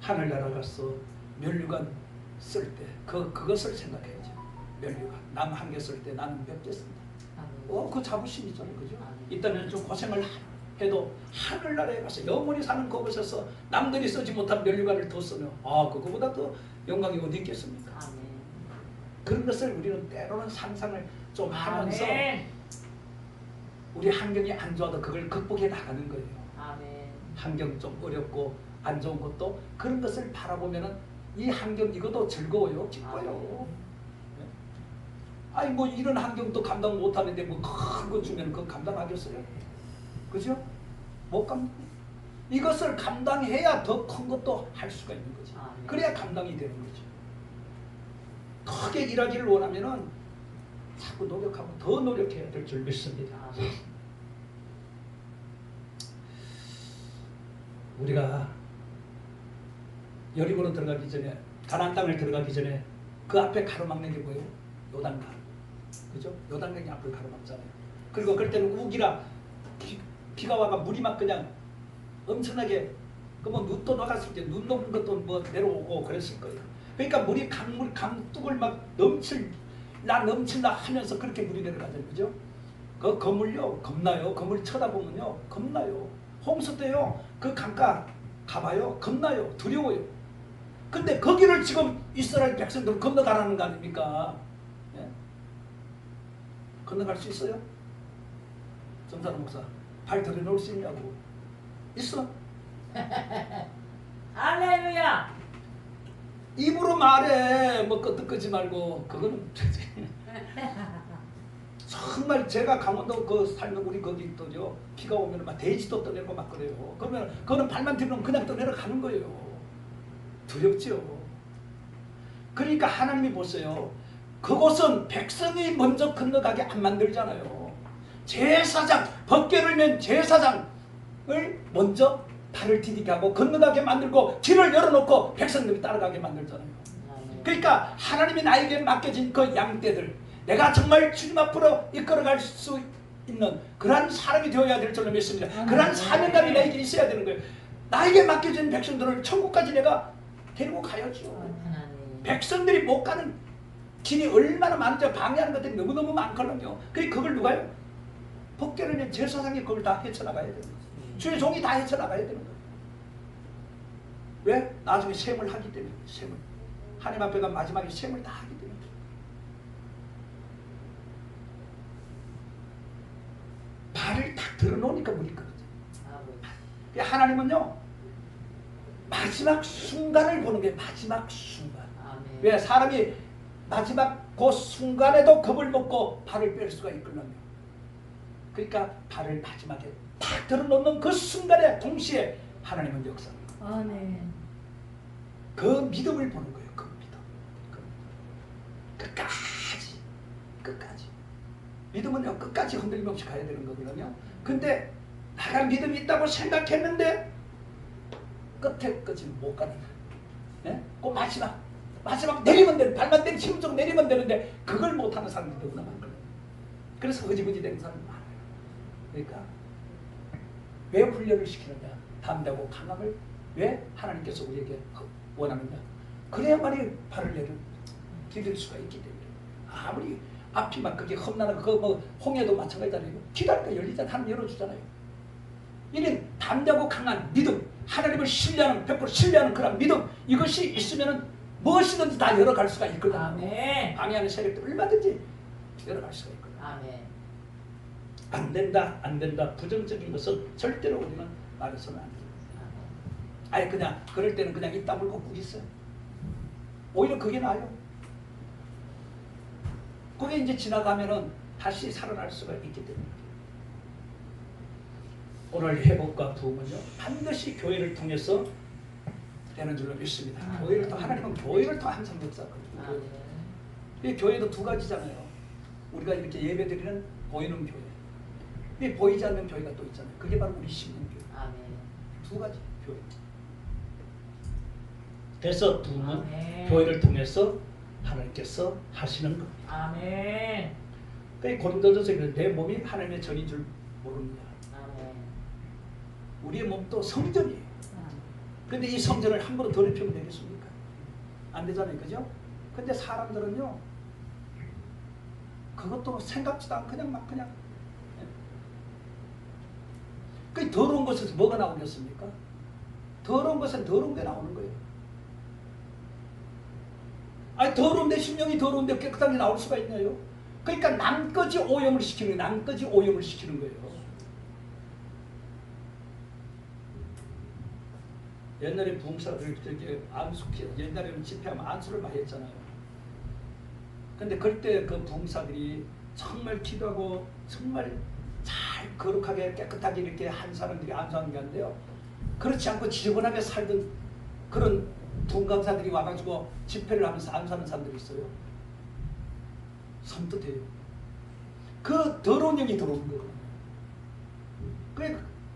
하늘나라 가서 면류관 쓸 때 그것을 생각해야죠. 면류관. 남 한 개 쓸 때 나는 몇 개 쓴다. 그 자부심이 있잖아요. 그죠? 이때는 좀 고생을 해도 하늘나라에 가서 영원히 사는 그곳에서 남들이 쓰지 못한 면류관을 더 쓰면 그거보다 더 영광이 어디 있겠습니까? 그런 것을 우리는 때로는 상상을 좀 하면서 우리 환경이 안 좋아도 그걸 극복해 나가는 거예요. 환경 좀 어렵고 안 좋은 것도 그런 것을 바라보면은 이 환경 이것도 즐거워요. 기뻐요. 아니 뭐 이런 환경도 감당 못하는데 뭐 큰 거 주면 그거 감당하겠어요? 그죠? 못 감당. 이것을 감당해야 더 큰 것도 할 수가 있는 거지. 그래야 감당이 되는 거죠. 크게 일하기를 원하면은 자꾸 노력하고 더 노력해야 될 줄 믿습니다. 우리가 여리고로 들어가기 전에 가나안 땅을 들어가기 전에 그 앞에 가로막는 게 뭐예요? 요단강, 그죠? 요단강이 앞을 가로막잖아요. 그리고 그럴 때는 우기라 비가 와가 물이 막 그냥 엄청나게 그뭐 눈도 녹았을 때 눈 녹은 것도 뭐 내려오고 그랬을 거예요. 그러니까 물이 강둑을 막 넘칠라 하면서 그렇게 물이 내려가잖아요, 그죠? 그 거물요 겁나요. 거물 쳐다보면요 겁나요. 홍수 때요 그 강가 가봐요 겁나요. 두려워요. 근데 거기를 지금 이스라엘 백성들은 건너가라는 거 아닙니까? 예? 건너갈 수 있어요? 정사로 목사 발 들여놓을 수 있냐고. 있어? 할렐루야. 입으로 말해. 뭐 끄떡끄지 말고. 그거는 정말 제가 강원도 그 살면 우리 거기 또죠 비가 오면 막 돼지도 떠내고 막 그래요. 그러면 그거는 발만 들면 그냥 떠내려가는 거예요. 두렵죠. 그러니까 하나님이 보세요. 그곳은 백성이 먼저 건너가게 안 만들잖아요. 제사장 법궤를 맨 제사장을 먼저 발을 디디게 하고 건너가게 만들고 길을 열어놓고 백성들이 따라가게 만들잖아요. 그러니까 하나님이 나에게 맡겨진 그 양떼들 내가 정말 주님 앞으로 이끌어갈 수 있는 그러한 사람이 되어야 될 줄로 믿습니다. 그러한 사명감이 나에게 있어야 되는 거예요. 나에게 맡겨진 백성들을 천국까지 내가 데리고 가야죠. 백성들이 못 가는 길이 얼마나 많은지 방해하는 것들이 너무너무 많거든요. 그걸 누가요? 법궤를 제사장이 그걸 다 헤쳐나가야 되는 거예요. 주의 종이 다 헤쳐나가야 되는 거예요. 왜? 나중에 셈을 하기 때문에. 셈을. 하나님 앞에가 마지막에 셈을 다 하기 때문에. 발을 딱 들어놓으니까 물이 끓어져. 하나님은요 마지막 순간을 보는 게 마지막 순간. 아멘. 왜? 사람이 마지막 그 순간에도 겁을 먹고 발을 뺄 수가 있거든요. 그러니까 발을 마지막에 딱 들어놓는 그 순간에 동시에 하나님은 역사합니다. 아멘. 그 믿음을 보는 거예요. 그 믿음. 끝까지. 믿음은요 끝까지 흔들림 없이 가야 되는 거거든요. 근데 내가 믿음이 있다고 생각했는데 끝에 끝이 못 가는 거예요. 그 마지막 내리면 되는 발만 내리 힘좀 내리면 되는데 그걸 못하는 사람들이 너무나 많거든요. 그래서 흐지부지 되는 사람이 많아요. 그러니까 왜 훈련을 시키느냐? 담대하고 강함을 왜 하나님께서 우리에게 원하느냐? 그래야만이 발을 디딜 수가 있기 때문에. 아무리 앞이 막 그게 험난하고 그 뭐 홍해도 마찬가지잖아요. 기다리니까 열리잖아요. 하나님 열어주잖아요. 이는 담대하고 강한 믿음, 하나님을 신뢰하는 100% 신뢰하는 그런 믿음, 이것이 있으면은 무엇이든지 다 열어갈 수가 있거든. 아멘. 방해하는 세력도 얼마든지 열어갈 수가 있거든. 아멘. 안 된다. 부정적인 것은 절대로 우리는 말해서는 안 돼요. 아니 그냥 그럴 때는 그냥 입 다물고 꾹 있어요. 오히려 그게 나아요. 그게 이제 지나가면은 다시 살아날 수가 있기 때문에. 오늘 회복과 부흥은요 반드시 교회를 통해서 되는 줄로 믿습니다. 교회를 통 하나님은 교회를 통 항상 역사하거든요. 이 교회도 두 가지잖아요. 우리가 이렇게 예배드리는 보이는 교회, 이 보이지 않는 교회가 또 있잖아요. 그게 바로 우리 심령교회. 두 가지 교회. 그래서 부흥은 교회를 통해서 하나님께서 하시는 겁니다. 아멘. 그러니까 고린도전서 내 몸이 하나님의 전인 줄 모릅니다. 우리의 몸도 성전이에요. 근데 이 성전을 함부로 더럽히면 되겠습니까? 안 되잖아요. 그죠? 근데 사람들은요 그것도 생각지도 않고 그냥 그 더러운 것에서 뭐가 나오겠습니까? 더러운 것은 더러운 게 나오는 거예요. 아니 더러운데 심령이 더러운데 깨끗한 게 나올 수가 있나요? 그러니까 남까지 오염을 시키는 거예요. 옛날에 부흥사들 안수기 옛날에는 집회하면 안수를 많이 했잖아요. 근데 그때 그 부흥사들이 정말 기도하고 정말 잘 거룩하게 깨끗하게 이렇게 한 사람들이 안수하는 게 아닌데요. 그렇지 않고 지저분하게 살던 그런 부흥강사들이 와가지고 집회를 하면서 안수하는 사람들이 있어요. 섬뜩해요. 그 더러운 영이 들어오는 거거든요.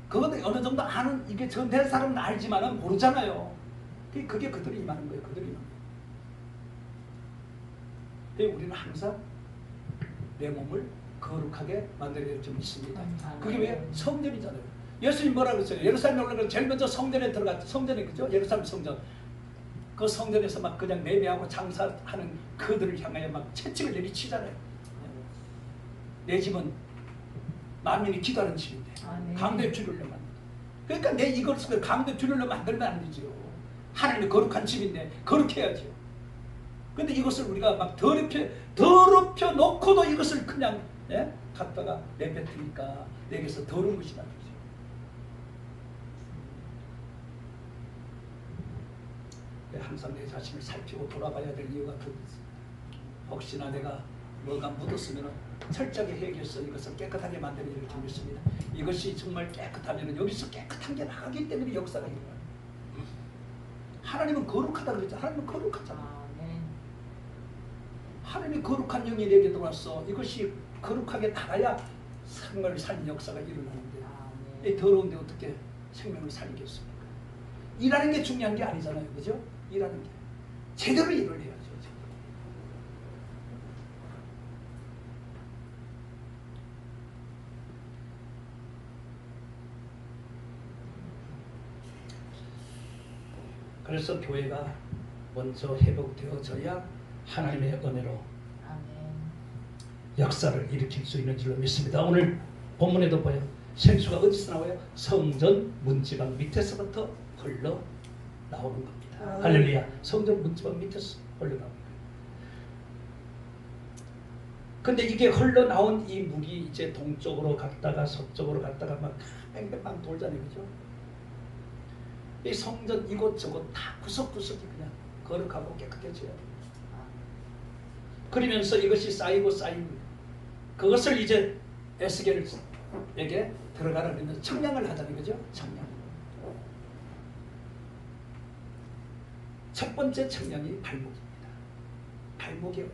그것도 어느 정도 아는, 이게 전된 사람은 알지만은 모르잖아요. 그게 그들이 임하는 거예요. 그들이 임하는 거예요. 우리는 항상 내 몸을 거룩하게 만들어야 좀 있습니다. 그게 왜? 성전이잖아요. 예수님 뭐라고 했어요? 예루살렘에 올라가서 제일 먼저 성전에 들어갔죠. 성전에, 그죠? 예루살렘 성전. 그 성전에서 막 그냥 매매하고 장사하는 그들을 향하여 막 채찍을 내리치잖아요. 내 집은 만민이 기도하는 집인데 강도의 주를 만들어. 그러니까 내 이것을 강도의 주를 만들면 안 되죠. 하나님의 거룩한 집인데 거룩해야죠. 근데 이것을 우리가 막 더럽혀 놓고도 이것을 그냥 갖다가 내뱉으니까 내게서 더러운 것이 나죠. 항상 내 자신을 살피고 돌아봐야 될 이유가 그거 있습니다. 혹시나 내가 뭐가 묻었으면 철저하게 해결해서 이것을 깨끗하게 만드는 일을 좀 있습니다. 이것이 정말 깨끗하면 여기서 깨끗한 게 나가기 때문에 역사가 일어나요. 하나님은 거룩하다 그랬죠. 하나님은 거룩하잖아. 하나님이 거룩한 영이 내게 들어왔어. 이것이 거룩하게 나가야 생명을 살린 역사가 일어나는데 이 더러운데 어떻게 생명을 살리겠습니까? 일하는 게 중요한 게 아니잖아요. 그죠? 일하는 게. 제대로 일을 해야죠. 그래서 교회가 먼저 회복되어져야 하나님의 은혜로 역사를 일으킬 수 있는 줄로 믿습니다. 오늘 본문에도 봐요. 생수가 어디서 나와요? 성전 문지방 밑에서부터 흘러 나오는 겁니다. 할렐루야. 성전 문지방 밑에서 흘러 나오는 거예요. 근데 이게 흘러나온 이 물이 이제 동쪽으로 갔다가 서쪽으로 갔다가 막 뺑뺑뺑 돌잖아요. 그죠? 이 성전 이곳저곳 다 구석구석이 그냥 거룩하고 깨끗해져야 돼요. 그러면서 이것이 쌓이고 쌓이고 그것을 이제 에스겔에게 들어가라 그러면서 청량을 하자는 거죠. 청량. 첫 번째 청량이 발목입니다. 발목의 은혜.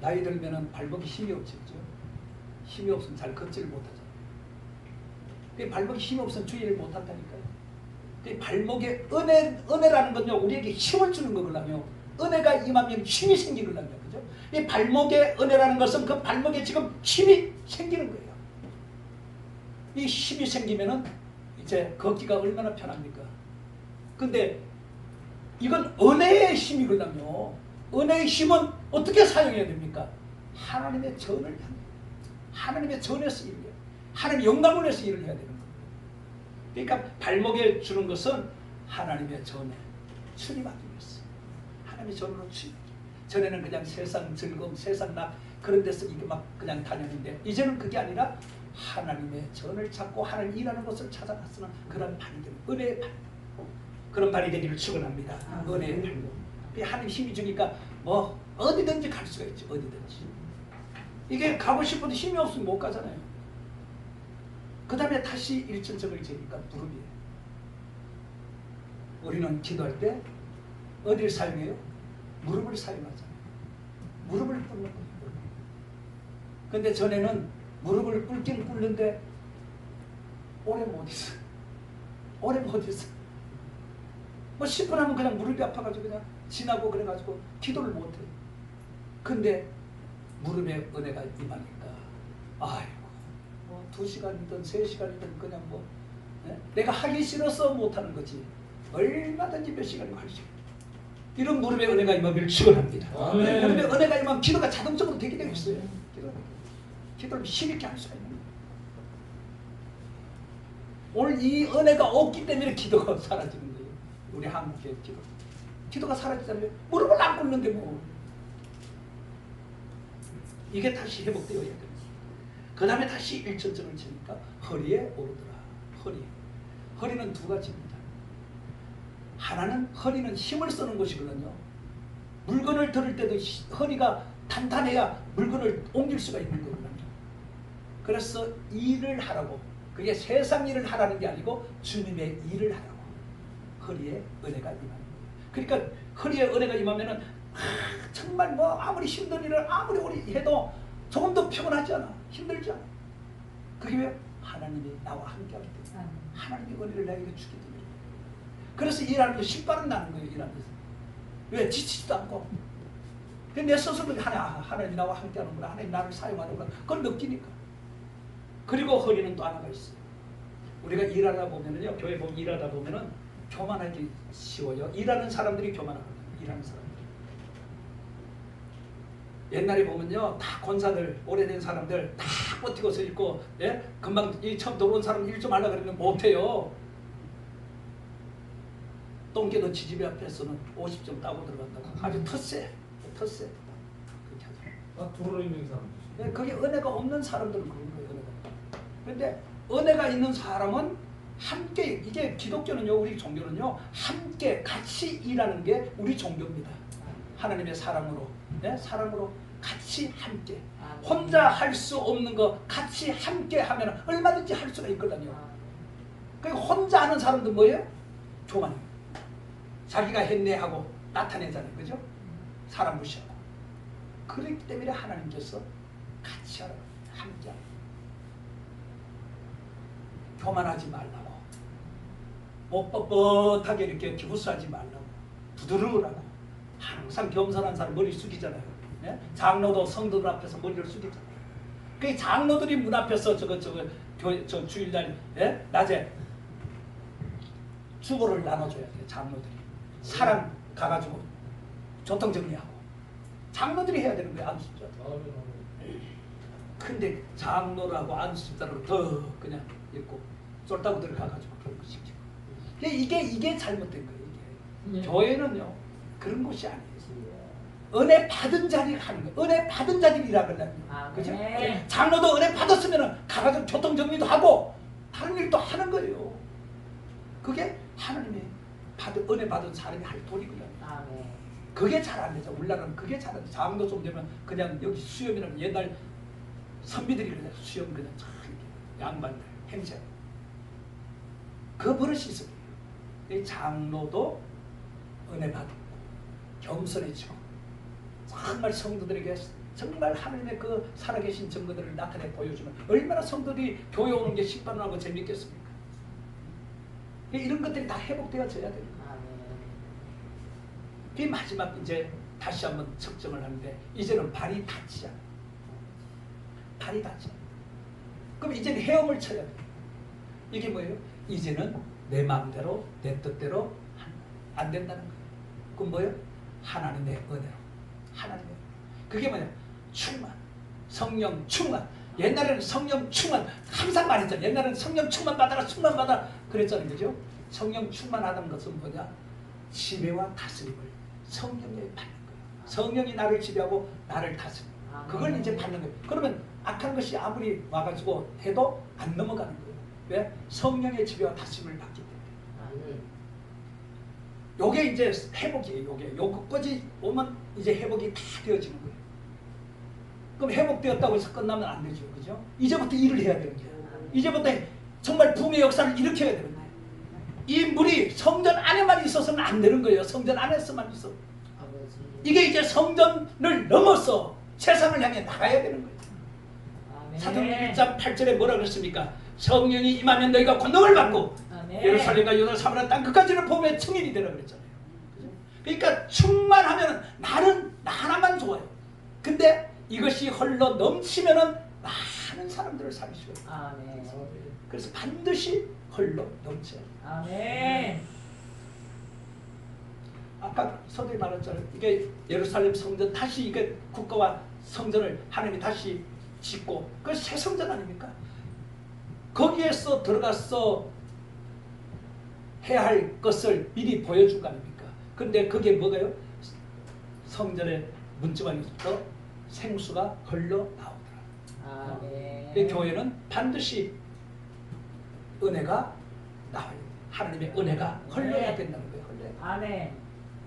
나이 들면은 발목이 힘이 없지, 그죠? 힘이 없으면 잘 걷지를 못하잖아요. 발목이 힘이 없으면 주의를 못한다니까요. 발목의 은혜라는 건요, 우리에게 힘을 주는 거거든요. 은혜가 임하면 힘이 생기거든요. 그죠? 이 발목의 은혜라는 것은 그 발목에 지금 힘이 생기는 거예요. 이 힘이 생기면은 이제 걷기가 얼마나 편합니까? 근데 이건 은혜의 힘이거든요. 은혜의 힘은 어떻게 사용해야 됩니까? 하나님의 전을 향해. 하나님의 전에서 일을 해야 돼요. 하나님의 영광을 위해서 일을 해야 되는 거예요. 그러니까 발목에 주는 것은 하나님의 전에 출입하기 위해서. 하나님의 전으로 출입. 전에는 그냥 세상 즐거움, 세상 나 그런 데서 이게 막 그냥 다녔는데 이제는 그게 아니라 하나님의 전을 찾고 하나님 일하는 것을 찾아갔으나 그런 발이 되는 은혜의 발. 그런 발이 되기를 축원합니다. 은혜의 발로. 하나님 힘이 주니까 뭐 어디든지 갈 수가 있죠. 어디든지. 이게 가고 싶어도 힘이 없으면 못 가잖아요. 그 다음에 다시 일천정을 재니까 무릎이에요. 우리는 기도할 때 어디를 사용해요? 무릎을 사용하잖아요. 무릎을 꿇는 거예요. 근데 전에는 무릎을 꿇긴 꿇는데 오래 못 있어요. 오래 못 있어요. 뭐 10분 하면 그냥 무릎이 아파가지고 그냥 지나고 그래가지고 기도를 못해요. 근데 무릎에 은혜가 임하니까 아이고 뭐 2시간이든 3시간이든 그냥 뭐 내가 하기 싫어서 못하는 거지 얼마든지 몇 시간이고 할 수 있어요. 이런 무릎에 은혜가 임하기를 축원합니다. 무릎에 은혜가 임하면 기도가 자동적으로 되게 되어 있어요. 기도를 힘있게 할 수가 있는 거예요. 오늘 이 은혜가 없기 때문에 기도가 사라지는 거예요. 우리 한국의 기도가 사라지잖아요. 무릎을 안 꿇는데 뭐 이게 다시 회복되어야 됩니다. 그 다음에 다시 일천정을 치니까 허리에 오르더라. 허리는 두 가지입니다. 하나는 허리는 힘을 쓰는 것이거든요. 물건을 들을 때도 허리가 단단해야 물건을 옮길 수가 있는 거거든요. 그래서 일을 하라고, 그게 세상 일을 하라는 게 아니고 주님의 일을 하라고 허리에 은혜가 임하는 거예요. 그러니까 허리에 은혜가 임하면은 정말 뭐 아무리 힘든 일을 아무리 오래 해도 조금 더 피곤하지 않아. 힘들지 않아. 그게 왜? 하나님이 나와 함께하기 때문에. 하나님이 은혜를 내게 주기 때문에. 그래서 일하는 게 신바람 나는 거예요. 일하면서. 왜? 지치지도 않고. 내 스스로 하나님이 나와 함께하는구나. 하나님 나를 사용하는구나. 그걸 느끼니까. 그리고 허리는 또 하나가 있어요. 우리가 일하다 보면은요. 교회 보면 일하다 보면은 교만하기 쉬워요. 일하는 사람들이 교만하거든요. 일하는 사람들. 옛날에 보면요. 다 권사들, 오래된 사람들 다 버티고 서 있고, 예? 금방 처음 들어온 사람 일 좀 하려고 그러면 못해요. 똥개도 지지배 앞에서는 50점 따고 들어간다고. 아주 텃세. 텃세. 그렇게 하죠. 도로로 있는 사람. 예, 그게 은혜가 없는 사람들은 그런 거예요. 은혜가. 그런데 은혜가 있는 사람은 함께, 이게 기독교는요, 우리 종교는요, 함께 같이 일하는 게 우리 종교입니다. 하나님의 사랑으로, 네? 사랑으로 같이 함께. 혼자 할 수 없는 거 같이 함께 하면 얼마든지 할 수가 있거든요. 그러니까 혼자 하는 사람들 뭐예요? 교만이에요. 자기가 했네 하고 나타내잖아요. 그죠? 사람 무시하고. 그렇기 때문에 하나님께서 같이 하라고, 함께 하라고. 교만하지 말라고. 못 뻣뻣하게 이렇게 기부스하지 말라고. 부드러우라고. 항상 겸손한 사람 머리 숙이잖아요. 네? 장로도 성도들 앞에서 머리를 숙이잖아요. 그 장로들이 문 앞에서 저 주일날, 예? 낮에 주보를 나눠줘야 돼요. 장로들이. 사람 가가지고 교통정리하고. 장로들이 해야 되는 거예요. 안수자. 근데 장로라고 안수자로 더 그냥 있고 쫄다고 들어가가지고 그런 거 시키고. 이게 잘못된 거예요. 이게. 교회는요 그런 곳이 아니에요. 은혜 받은 자리 하는 거예요. 은혜 받은 자리 일하거든요. 그죠? 네. 장로도 은혜 받았으면 가가지고 교통정리도 하고 다른 일도 하는 거예요. 그게 하나님의 은혜 받은 사람이 할 도리거든요. 그게 잘 안 되죠. 우리나라는 그게 잘 안 되죠. 장로 좀 되면 그냥 여기 수염이라는 옛날 선비들이 그냥 수염 그냥 양반들 행세. 그 버릇이 있어요. 이 장로도 은혜 받고 겸손해지고 정말 성도들에게 정말 하나님의 그 살아계신 증거들을 나타내 보여주면 얼마나 성도들이 교회 오는 게 식반하고 재밌겠습니까? 이런 것들이 다 회복되어져야 됩니다. 그 마지막 이제 다시 한번 측정을 하는데 이제는 발이 닿지 않아요. 발이 닿지 않아요. 그럼 이제는 헤엄을 쳐야 돼요. 이게 뭐예요? 이제는 내 마음대로 내 뜻대로 안 된다는 거예요. 그럼 뭐예요? 하나님의 은혜로. 하나님의 은혜. 그게 뭐냐? 충만. 성령 충만. 옛날에는 성령 충만 항상 말했잖아요. 옛날에는 성령 충만 받아라 충만 받아 그랬잖아요. 그죠? 성령 충만하다는 것은 뭐냐? 지배와 다스림을 성령이 받는 거예요. 성령이 나를 지배하고 나를 다스려. 그걸 이제 받는 거예요. 그러면 악한 것이 아무리 와가지고 해도 안 넘어가는 거예요. 왜? 성령의 지배와 다스림을 받기 때문에. 요게 이제 회복이에요. 요거까지 오면 이제 회복이 다 되어지는 거예요. 그럼 회복되었다고 해서 끝나면 안 되죠. 그죠? 이제부터 일을 해야 되는 거예요. 이제부터 정말 붕의 역사를 일으켜야 되는 거예요. 이 물이 성전 안에만 있어서는 안 되는 거예요. 성전 안에서만 있어. 이게 이제 성전을 넘어서 세상을 향해 나가야 되는 거예요. 사도행전 1장 8절에 뭐라 그랬습니까? 성령이 임하면 너희가 권능을 받고 예루살렘과 유다 사마리아 땅 끝까지는 복음의 증인이 되라 그랬잖아요. 그죠? 그러니까 충만하면 나는 나 하나만 좋아요. 근데 이것이 흘러 넘치면은 많은 사람들을 살릴 수가 있어요. 그래서 반드시 흘러 넘쳐야 돼요. 아멘. 아까 서두에 말했잖아요. 이게 예루살렘 성전 다시 이게 국가와 성전을 하나님이 다시 짓고 그 새 성전 아닙니까? 거기에서 들어가서 해야 할 것을 미리 보여준 거 아닙니까? 근데 그게 뭐가요? 성전의 문지방에서 생수가 흘러 나오더라. 이 교회는 반드시 은혜가 나와야 돼요. 하나님의 은혜가 흘러야 된다는 거예요. 아멘.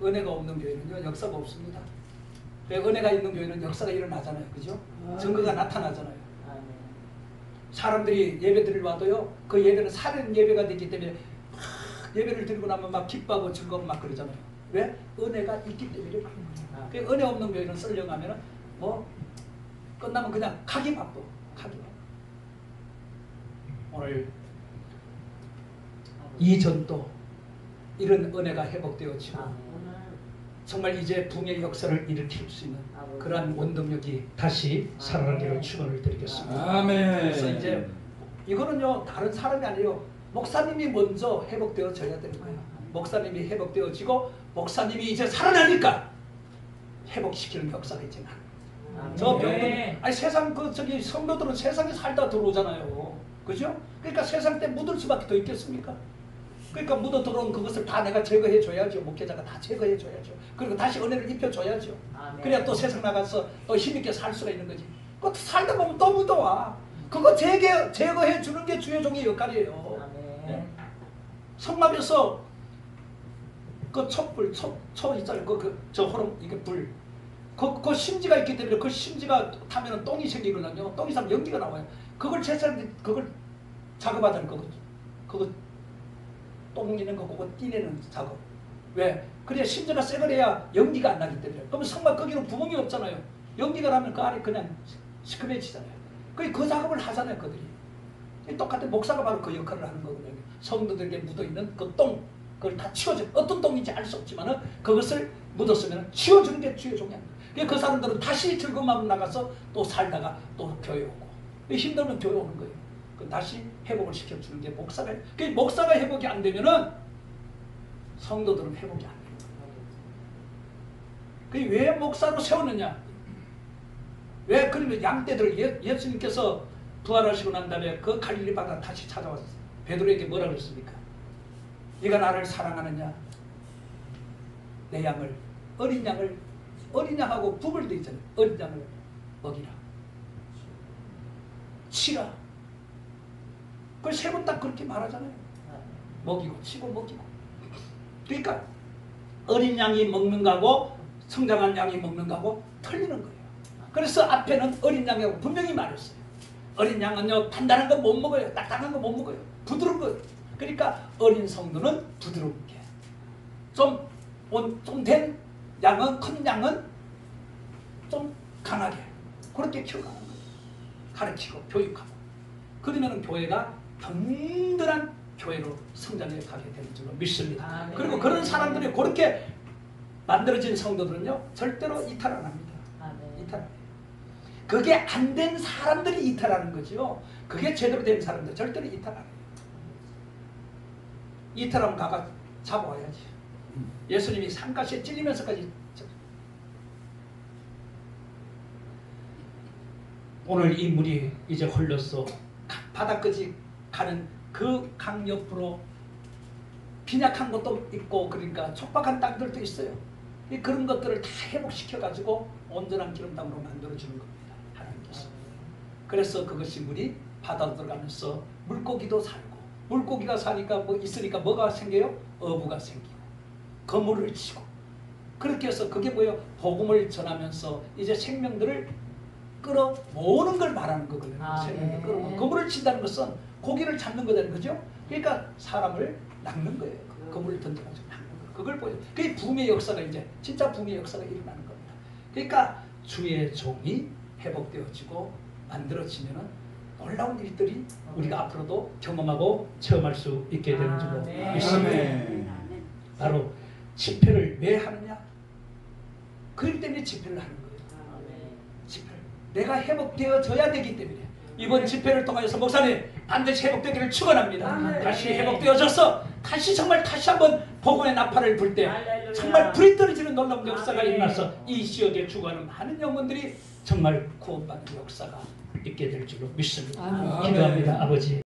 은혜가 없는 교회는요 역사가 없습니다. 은혜가 있는 교회는 역사가 일어나잖아요. 그죠? 증거가 나타나잖아요. 사람들이 예배드리러 와도요 그 예배는 살인 예배가 되기 때문에 막 예배를 드리고 나면 막 기뻐하고 즐거워 막 그러잖아요. 왜? 은혜가 있기 때문에 그런 거예요. 그 은혜 없는 교회는 쓰려고 하면은 뭐 끝나면 그냥 가기 바빠. 가기 바빠. 오늘 이 전도 이런 은혜가 회복되어지고 정말 이제 붕의 역사를 일으킬 수 있는 그러한 원동력이 다시 살아나기를 축원을 드리겠습니다. 아멘. 그래서 이제 이거는요 다른 사람이 아니에요. 목사님이 먼저 회복되어져야 되는 거예요. 목사님이 회복되어지고 목사님이 이제 살아나니까 회복시키는 역사가 이제 나는 거예요. 저 병들 아니 세상 저기 성도들은 세상에 살다 들어오잖아요. 그죠? 그러니까 세상 때 묻을 수밖에 더 있겠습니까? 그러니까 묻어 들어온 그것을 다 내가 제거해 줘야죠. 목회자가 다 제거해 줘야죠. 그리고 다시 은혜를 입혀 줘야죠. 그래야 또 세상 나가서 또 힘있게 살 수가 있는 거지. 그거 살다 보면 또 묻어와. 그거 제거해 주는 게 주의 종의 역할이에요. 네? 성막에서 그 촛불, 초 있잖아요. 저 호름 이게 불. 그 심지가 있기 때문에 그 심지가 타면은 똥이 생기거든요. 똥이 타면 연기가 나와요. 그걸 그걸 작업하자는 거거든요. 그거 똥 있는 거 그거 띠내는 작업. 왜? 그래야 심지가 새거래야 연기가 안 나기 때문에. 그러면 성막 거기는 구멍이 없잖아요. 연기가 나면 그 안에 그냥 시커매지잖아요. 그 작업을 하잖아요, 그들이. 똑같은 목사가 바로 그 역할을 하는 거거든요. 성도들에게 묻어있는 그 똥, 그걸 다 치워줘. 어떤 똥인지 알 수 없지만은 그것을 묻었으면 치워주는 게 주의 종이야. 그 사람들은 다시 즐거운 마음으로 나가서 또 살다가 또 교회 오고. 힘들면 교회 오는 거예요. 다시 회복을 시켜주는 게 목사가. 목사가 회복이 안 되면은 성도들은 회복이 안 돼요. 그게 왜 목사로 세우느냐? 왜 그러면 양떼들 예수님께서 부활하시고 난 다음에 그 갈릴리 바다 다시 찾아왔어요. 베드로에게 뭐라 그랬습니까? 네가 나를 사랑하느냐? 내 양을 어린 양하고 구분되어 있잖아요. 어린 양을 먹이라. 치라. 그걸 세 번 딱 그렇게 말하잖아요. 먹이고 치고 먹이고. 그러니까 어린 양이 먹는 거하고 성장한 양이 먹는 거하고 틀리는 거예요. 그래서 앞에는 어린 양이라고 분명히 말했어요. 어린 양은요 단단한 거 못 먹어요. 딱딱한 거 못 먹어요. 부드러운 거. 그러니까 어린 성도는 부드러운 게. 좀 된 양은 큰 양은 좀 강하게 그렇게 키워가는 거예요. 가르치고 교육하고. 그러면 교회가 든든한 교회로 성장해 가게 되는 줄로 믿습니다. 그리고 그런 사람들이 그렇게 만들어진 성도들은요 절대로 이탈 안 합니다. 이탈 안 해요. 그게 안 된 사람들이 이탈하는 거죠. 그게 제대로 된 사람들 절대로 이탈 안 해요. 이탈하면 가가 잡아와야지. 예수님이 산가시에 찔리면서까지. 오늘 이 물이 이제 흘러서 바다까지 가는 그 강 옆으로 빈약한 것도 있고 그러니까 촉박한 땅들도 있어요. 그런 것들을 다 회복시켜가지고 온전한 기름땅으로 만들어주는 겁니다. 하나님께서. 그래서 그것이 물이 바다로 들어가면서 물고기도 살고 물고기가 사니까 뭐 있으니까 뭐가 생겨요? 어부가 생기고 거물을 치고 그렇게 해서 그게 뭐예요? 복음을 전하면서 이제 생명들을 끌어모으는 걸 말하는 거거든요. 생명을 끌어모으는. 거물을 친다는 것은 고기를 잡는 거잖아요. 그죠? 그러니까 사람을 낚는 거예요. 거물을 던져가지고 낚는 거예요. 그걸 보여요. 그게 붐의 역사가 이제 진짜 붐의 역사가 일어나는 겁니다. 그러니까 주의 종이 회복되어지고 만들어지면은 놀라운 일들이 우리가 앞으로도 경험하고 체험할 수 있게 되는 줄로 믿습니다. 바로 집회를 왜 하느냐? 그렇기 때문에 집회를 하는 거예요. 집회를. 내가 회복되어져야 되기 때문에 이번 집회를 통해서 목사님 반드시 회복되기를 축원합니다. 다시 회복되어져서 다시 한번 복음의 나팔을 불 때 정말 불이 떨어지는 놀라운 역사가 일어나서 이 지역에 죽어가는 많은 영혼들이 정말 구원받는 역사가 있게 될 줄로 믿습니다. 기도합니다. 아버지.